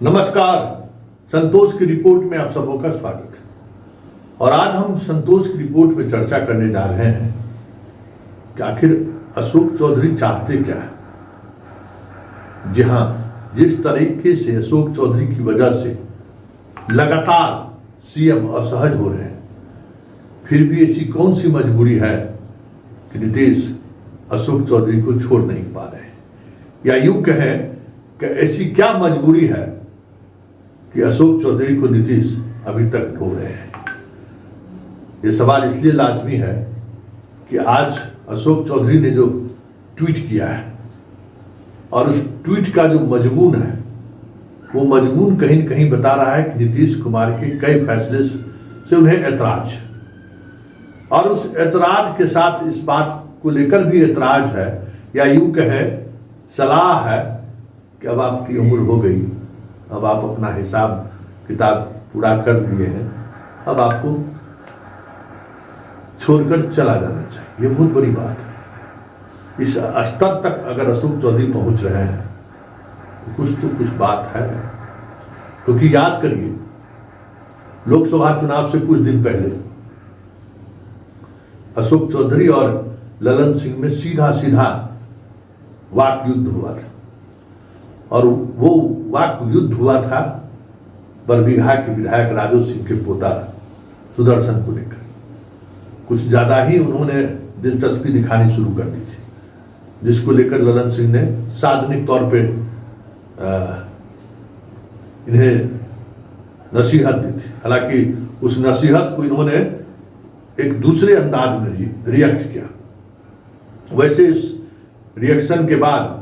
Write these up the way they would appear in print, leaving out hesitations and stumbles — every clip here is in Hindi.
नमस्कार। संतोष की रिपोर्ट में आप सबों का स्वागत है। और आज हम संतोष की रिपोर्ट में चर्चा करने जा रहे हैं कि आखिर अशोक चौधरी चाहते क्या है। जी हाँ, जिस तरीके से अशोक चौधरी की वजह से लगातार सीएम असहज हो रहे हैं, फिर भी ऐसी कौन सी मजबूरी है कि नीतीश अशोक चौधरी को छोड़ नहीं पा रहे हैं, या यूं कहें कि ऐसी क्या मजबूरी है कि अशोक चौधरी को नीतीश अभी तक ढो रहे हैं। ये सवाल इसलिए लाजमी है कि आज अशोक चौधरी ने जो ट्वीट किया है और उस ट्वीट का जो मजमून है, वो मजमून कहीं न कहीं बता रहा है कि नीतीश कुमार के कई फैसले से उन्हें ऐतराज है, और उस ऐतराज के साथ इस बात को लेकर भी ऐतराज है, या यूं कहें सलाह है कि अब आपकी उम्र हो गई, अब आप अपना हिसाब किताब पूरा कर लिए हैं, अब आपको छोड़कर चला जाना चाहिए। ये बहुत बड़ी बात है। इस स्तर तक अगर अशोक चौधरी पहुंच रहे हैं तो कुछ बात है। क्योंकि याद करिए, लोकसभा चुनाव से कुछ दिन पहले अशोक चौधरी और ललन सिंह में सीधा वाक युद्ध हुआ था, और वो वाक युद्ध हुआ था बरबीघा के विधायक राजू सिंह के पोता सुदर्शन को लेकर। कुछ ज़्यादा ही उन्होंने दिलचस्पी दिखानी शुरू कर दी थी, जिसको लेकर ललन सिंह ने सार्वजनिक तौर पे इन्हें नसीहत दी थी। हालांकि उस नसीहत को इन्होंने एक दूसरे अंदाज में रिएक्ट किया। वैसे इस रिएक्शन के बाद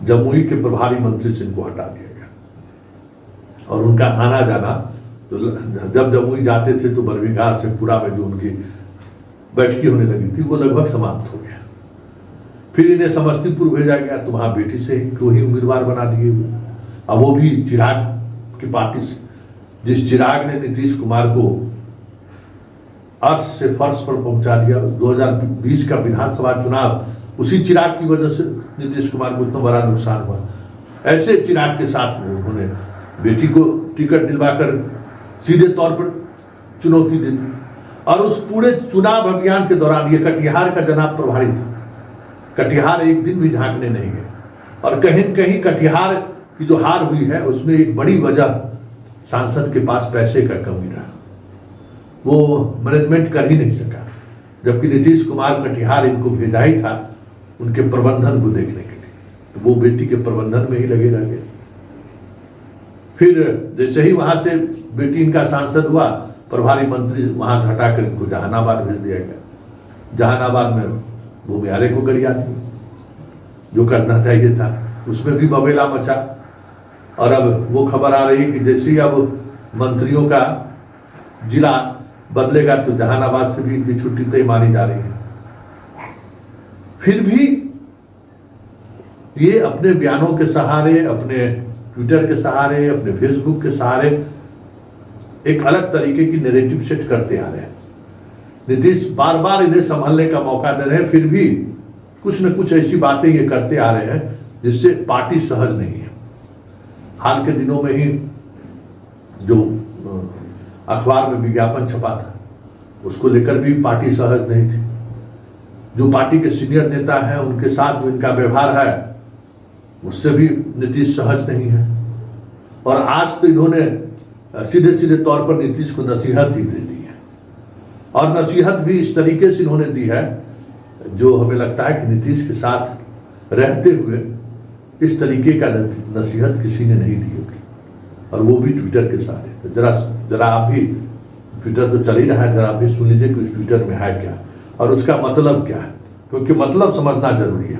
जमुई के प्रभारी मंत्री से इनको हटा दिया गया, और उनका आना जाना, तो जब जमुई जाते थे तो बरबीघा से पूरा में जो उनकी बैठकी होने लगी थी वो लगभग समाप्त हो गया। फिर इन्हें समस्तीपुर भेजा गया, तो वहाँ बेटी से को ही उम्मीदवार बना दिए हुए, अब वो भी चिराग की पार्टी से। जिस चिराग ने नीतीश कुमार को अर्श से फर्श पर पहुंचा दिया। 2020 का विधानसभा चुनाव उसी चिराग की वजह से नीतीश कुमार को इतना बड़ा नुकसान हुआ। ऐसे चिराग के साथ उन्होंने बेटी को टिकट दिलवाकर सीधे तौर पर चुनौती दे दी, और उस पूरे चुनाव अभियान के दौरान ये कटिहार का जनाब प्रभारी था। कटिहार एक दिन भी झांकने नहीं गए, और कहीं न कहीं कटिहार की जो हार हुई है उसमें एक बड़ी वजह सांसद के पास पैसे का कमी रहा। वो मैनेजमेंट कर ही नहीं सका, जबकि नीतीश कुमार कटिहार इनको भेजा ही था उनके प्रबंधन को देखने के लिए, तो वो बेटी के प्रबंधन में ही लगे रह गए। फिर जैसे ही वहां से बेटी इनका सांसद हुआ, प्रभारी मंत्री वहां से हटाकर इनको जहानाबाद भेज दिया गया। जहानाबाद में भूमियारे को गरिया दी, जो करना चाहिए था, उसमें भी बबेला मचा। और अब वो खबर आ रही कि जैसे ही अब मंत्रियों का जिला बदलेगा तो जहानाबाद से भी इनकी छुट्टी तय मानी जा रही है। फिर भी ये अपने बयानों के सहारे, अपने ट्विटर के सहारे, अपने फेसबुक के सहारे एक अलग तरीके की नैरेटिव सेट करते आ रहे हैं। नीतीश बार बार इन्हें संभालने का मौका दे रहे हैं, फिर भी कुछ न कुछ ऐसी बातें ये करते आ रहे हैं जिससे पार्टी सहज नहीं है। हाल के दिनों में ही जो अखबार में विज्ञापन छपा था, उसको लेकर भी पार्टी सहज नहीं थी। जो पार्टी के सीनियर नेता हैं उनके साथ जो इनका व्यवहार है उससे भी नीतीश सहज नहीं है। और आज तो इन्होंने सीधे तौर पर नीतीश को नसीहत ही दे दी है, और नसीहत भी इस तरीके से इन्होंने दी है जो हमें लगता है कि नीतीश के साथ रहते हुए इस तरीके का नसीहत किसी ने नहीं दी होगी, और वो भी ट्विटर के सहारे। तो जरा आप भी, ट्विटर तो चल ही रहा है, जरा आप भी सुन लीजिए कि उस ट्विटर में है क्या और उसका मतलब क्या है, क्योंकि मतलब समझना जरूरी है।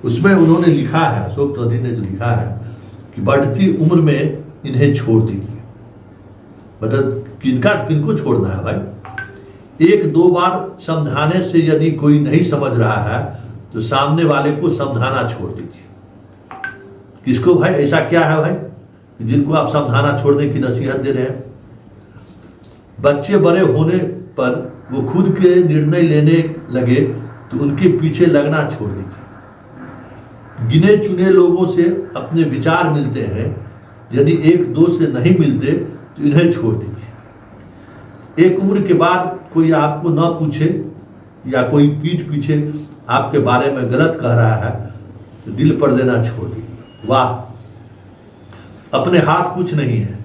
उसमें उन्होंने लिखा है, अशोक चौधरी ने जो लिखा है कि बढ़ती उम्र में इन्हें छोड़ दीजिए। मतलब किनको छोड़ना है भाई? एक दो बार समझाने से यदि कोई नहीं समझ रहा है तो सामने वाले को समझाना छोड़ दीजिए। किसको भाई? ऐसा क्या है भाई जिनको आप समझाना छोड़ने की नसीहत दे रहे हैं? बच्चे बड़े होने पर वो खुद के निर्णय लेने लगे तो उनके पीछे लगना छोड़ दीजिए। गिने चुने लोगों से अपने विचार मिलते हैं, यदि एक दो से नहीं मिलते तो इन्हें छोड़ दीजिए। एक उम्र के बाद कोई आपको न पूछे या कोई पीठ पीछे आपके बारे में गलत कह रहा है तो दिल पर देना छोड़ दीजिए। वाह, अपने हाथ कुछ नहीं है,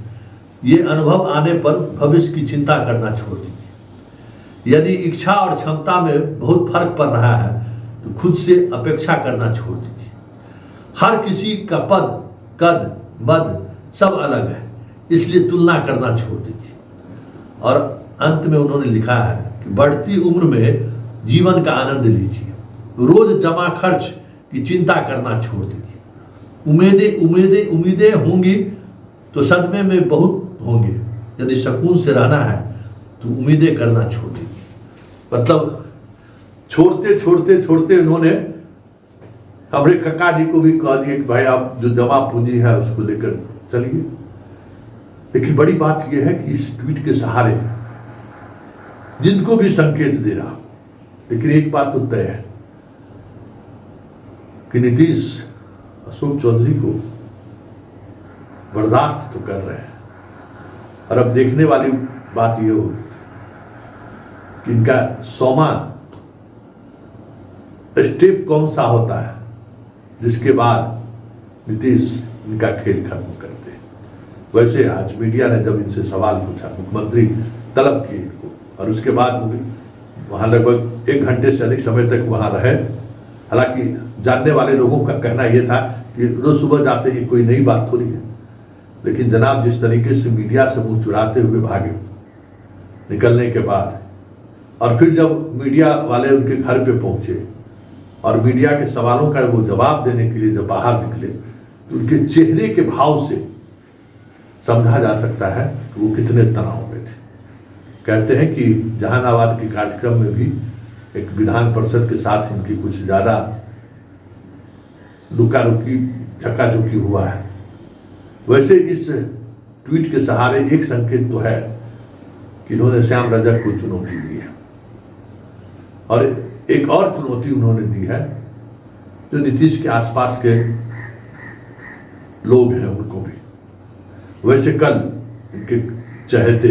ये अनुभव आने पर भविष्य की चिंता करना छोड़ दीजिए। यदि इच्छा और क्षमता में बहुत फर्क पड़ रहा है तो खुद से अपेक्षा करना छोड़ दीजिए। हर किसी का पद, कद, मद सब अलग है, इसलिए तुलना करना छोड़ दीजिए। और अंत में उन्होंने लिखा है कि बढ़ती उम्र में जीवन का आनंद लीजिए, रोज जमा खर्च की चिंता करना छोड़ दीजिए। उम्मीदें होंगी तो सदमे में बहुत होंगे, यदि सुकून से रहना है तो उम्मीदें करना छोड़ दीजिए। मतलब छोड़ते छोड़ते छोड़ते उन्होंने हमारे काका जी को भी कह दिया कि भाई आप जो जमा पूंजी है उसको लेकर चलिए। लेकिन बड़ी बात यह है कि इस ट्वीट के सहारे जिनको भी संकेत दे रहा, लेकिन एक बात तो तय है कि नीतीश अशोक चौधरी को बर्दाश्त तो कर रहे हैं। और अब देखने वाली बात यह होगी कि इनका 100वां स्टेप कौन सा होता है जिसके बाद नीतीश इनका खेल खत्म करते हैं। वैसे आज मीडिया ने जब इनसे सवाल पूछा, मुख्यमंत्री तलब किए इनको, और उसके बाद वहाँ लगभग 1 घंटे से अधिक समय तक वहाँ रहे। हालांकि जानने वाले लोगों का कहना यह था कि रोज सुबह जाते ही कोई नई बात थोड़ी है, लेकिन जनाब जिस तरीके से मीडिया से मुंह चुराते हुए भागे निकलने के बाद, और फिर जब मीडिया वाले उनके घर पे पहुंचे और मीडिया के सवालों का वो जवाब देने के लिए जब बाहर निकले तो उनके चेहरे के भाव से समझा जा सकता है कि वो कितने तनाव में थे। कहते हैं कि जहानाबाद के कार्यक्रम में भी एक विधान परिषद के साथ इनकी कुछ ज़्यादा रुका रुकी झकाझुकी हुआ है। वैसे इस ट्वीट के सहारे एक संकेत तो है कि इन्होंने श्याम रजक को चुनौती दी है, और एक और चुनौती उन्होंने दी है जो नीतीश के आसपास के लोग हैं उनको भी। वैसे कल इनके चहेते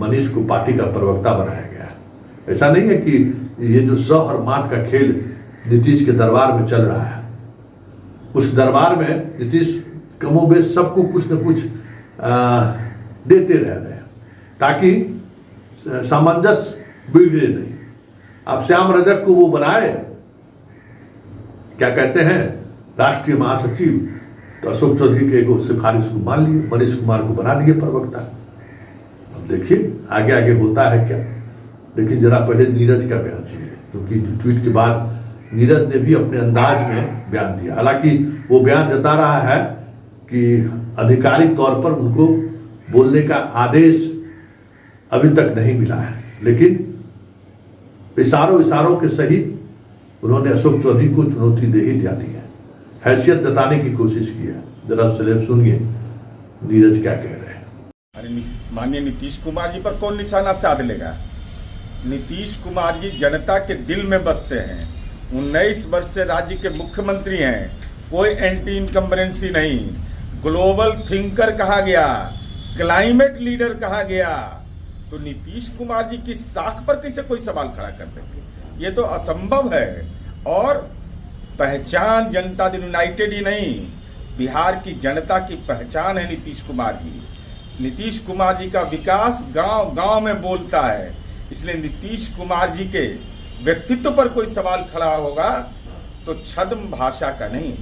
मनीष को पार्टी का प्रवक्ता बनाया गया है। ऐसा नहीं है कि ये जो सौ और मात का खेल नीतीश के दरबार में चल रहा है, उस दरबार में नीतीश कमोबेश सबको कुछ न कुछ देते रह रहे हैं ताकि सामंजस्य बिगड़े नहीं। अब श्याम रजक को वो बनाए, क्या कहते हैं, राष्ट्रीय महासचिव, तो अशोक चौधरी के एगो सिफारिश को मान लिए, मनीष कुमार को बना दिए प्रवक्ता। अब देखिए आगे आगे होता है क्या। लेकिन जरा पहले नीरज का बयान सुनिए, क्योंकि ट्वीट के बाद नीरज ने भी अपने अंदाज में बयान दिया। हालांकि वो बयान जता रहा है कि आधिकारिक तौर पर उनको बोलने का आदेश अभी तक नहीं मिला है, लेकिन इशारों के सहित उन्होंने अशोक चौधरी को चुनौती दे ही दी है, हैसियत जताने की कोशिश की है। जरा सलेब सुनिए नीरज क्या कह रहे हैं। अरे माननीय नीतीश कुमार जी पर कौन निशाना साध लेगा। नीतीश कुमार जी जनता के दिल में बसते हैं। 19 वर्ष से राज्य के मुख्यमंत्री हैं, कोई एंटी इनकम्बरेंसी नहीं, ग्लोबल थिंकर कहा गया, क्लाइमेट लीडर कहा गया, तो नीतीश कुमार जी की साख पर कैसे कोई सवाल खड़ा कर देंगे, ये तो असंभव है। और पहचान जनता दल यूनाइटेड ही नहीं, बिहार की जनता की पहचान है नीतीश कुमार जी। नीतीश कुमार जी का विकास गांव गांव में बोलता है, इसलिए नीतीश कुमार जी के व्यक्तित्व पर कोई सवाल खड़ा होगा तो छद्म भाषा का नहीं,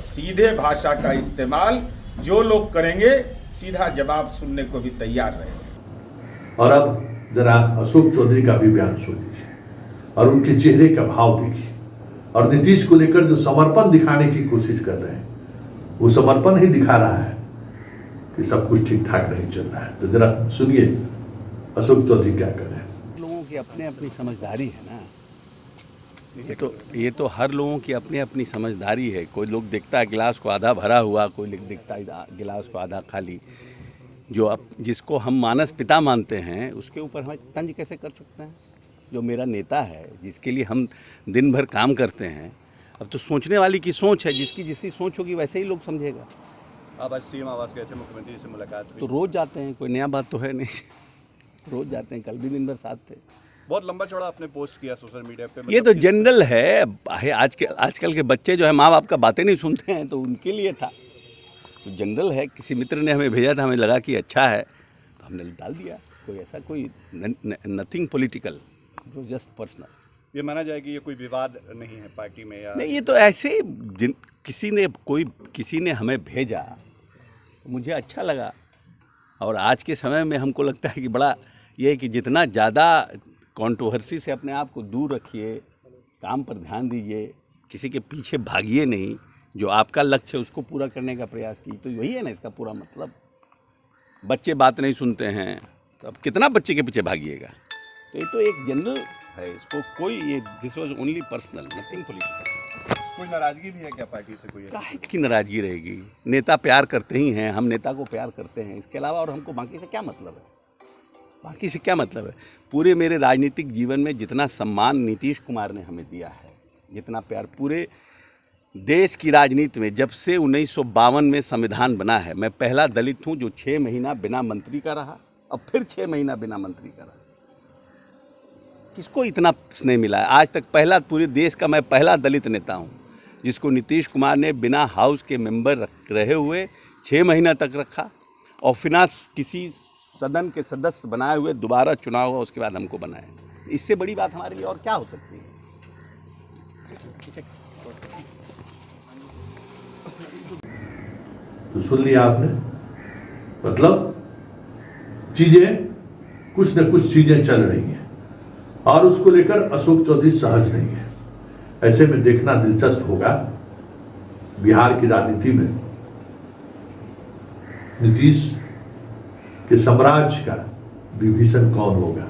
सीधे भाषा का इस्तेमाल जो लोग करेंगे, सीधा जवाब सुनने को भी तैयार रहेंगे। और अब जरा अशोक चौधरी का भी बयान सुन लीजिए और उनके चेहरे का भाव देखिए, और नीतीश को लेकर जो समर्पण दिखाने की कोशिश कर रहे हैं वो समर्पण ही दिखा रहा है कि सब कुछ ठीक ठाक नहीं चल रहा है। तो जरा सुनिए अशोक चौधरी क्या कर रहे हैं। लोगों की अपनी अपनी समझदारी है ना, ये तो हर लोगों की अपनी अपनी समझदारी है। कोई लोग देखता है गिलास को आधा भरा हुआ, कोई लोग देखता है गिलास को आधा खाली। जो अब जिसको हम मानस पिता मानते हैं उसके ऊपर हम तंज कैसे कर सकते हैं। जो मेरा नेता है, जिसके लिए हम दिन भर काम करते हैं, अब तो सोचने वाली की सोच है, जिसकी जिसकी सोच होगी वैसे ही लोग समझेगा। आप आज सीएम आवास गए थे, मुख्यमंत्री से मुलाकात हुई। तो रोज़ जाते हैं, कोई नया बात तो है नहीं। रोज़ जाते हैं, कल भी दिन भर साथ थे। बहुत लंबा चौड़ा आपने पोस्ट किया सोशल मीडिया पे। ये तो जनरल है। आजकल के बच्चे जो है माँ बाप का बातें नहीं सुनते हैं, तो उनके लिए था। तो जनरल है, किसी मित्र ने हमें भेजा था, हमें लगा कि अच्छा है तो हमने डाल दिया। कोई ऐसा कोई नथिंग पॉलिटिकल, जो जस्ट पर्सनल। ये माना जाए कि ये कोई विवाद नहीं है पार्टी में या नहीं, ये तो ऐसे किसी ने हमें भेजा, मुझे अच्छा लगा। और आज के समय में हमको लगता है कि बड़ा ये है कि जितना ज़्यादा कंट्रोवर्सी से अपने आप को दूर रखिए, काम पर ध्यान दीजिए, किसी के पीछे भागिए नहीं, जो आपका लक्ष्य है उसको पूरा करने का प्रयास कीजिए। तो यही है ना इसका पूरा मतलब। बच्चे बात नहीं सुनते हैं तो अब कितना बच्चे के पीछे भागिएगा। तो ये तो एक जनरल है, इसको कोई ये this was only personal, nothing political. कोई नाराजगी भी है क्या पार्टी से? कोई काहे की नाराजगी रहेगी? नेता प्यार करते ही हैं, हम नेता को प्यार करते हैं, इसके अलावा और हमको बाकी से क्या मतलब है? बाकी से क्या मतलब है? पूरे मेरे राजनीतिक जीवन में जितना सम्मान नीतीश कुमार ने हमें दिया है, जितना प्यार पूरे देश की राजनीति में, जब से 1952 में संविधान बना है, मैं पहला दलित हूं जो 6 महीना बिना मंत्री का रहा और फिर 6 महीना बिना मंत्री का रहा। किसको इतना स्नेह मिला है? आज तक पूरे देश का मैं पहला दलित नेता हूं जिसको नीतीश कुमार ने बिना हाउस के मेंबर रहे हुए 6 महीना तक रखा और बिना किसी सदन के सदस्य बनाए हुए दोबारा चुनाव हुआ, उसके बाद हमको बनाया। इससे बड़ी बात हमारे लिए और क्या हो सकती है? तो सुन लिया आपने, मतलब चीजें कुछ न कुछ चीजें चल रही हैं और उसको लेकर अशोक चौधरी सहज नहीं है। ऐसे में देखना दिलचस्प होगा बिहार की राजनीति में नीतीश के साम्राज्य का विभीषण कौन होगा,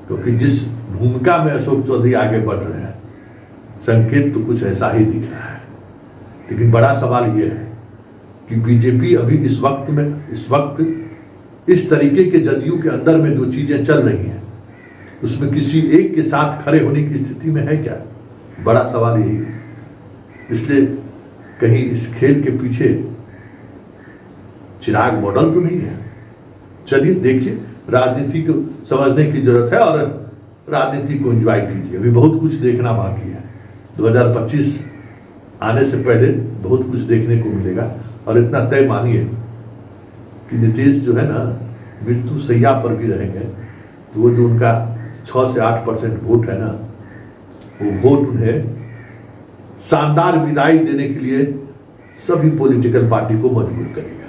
क्योंकि जिस भूमिका में अशोक चौधरी आगे बढ़ रहे हैं, संकेत तो कुछ ऐसा ही दिख रहा है। लेकिन बड़ा सवाल यह है कि बीजेपी अभी इस वक्त इस तरीके के जदयू के अंदर में जो चीजें चल रही हैं, उसमें किसी एक के साथ खड़े होने की स्थिति में है क्या? बड़ा सवाल यही है। इसलिए कहीं इस खेल के पीछे चिराग मॉडल तो नहीं है। चलिए देखिए, राजनीति को समझने की जरूरत है और राजनीति को एंजॉय कीजिए। अभी बहुत कुछ देखना बाकी है। 2025 आने से पहले बहुत कुछ देखने को मिलेगा और इतना तय मानिए कि नीतीश जो है ना, मृत्यु सैया पर भी रहेंगे तो वो जो उनका 6 से 8% वोट है ना, वो वोट उन्हें शानदार विदाई देने के लिए सभी पॉलिटिकल पार्टी को मजबूर करेगा।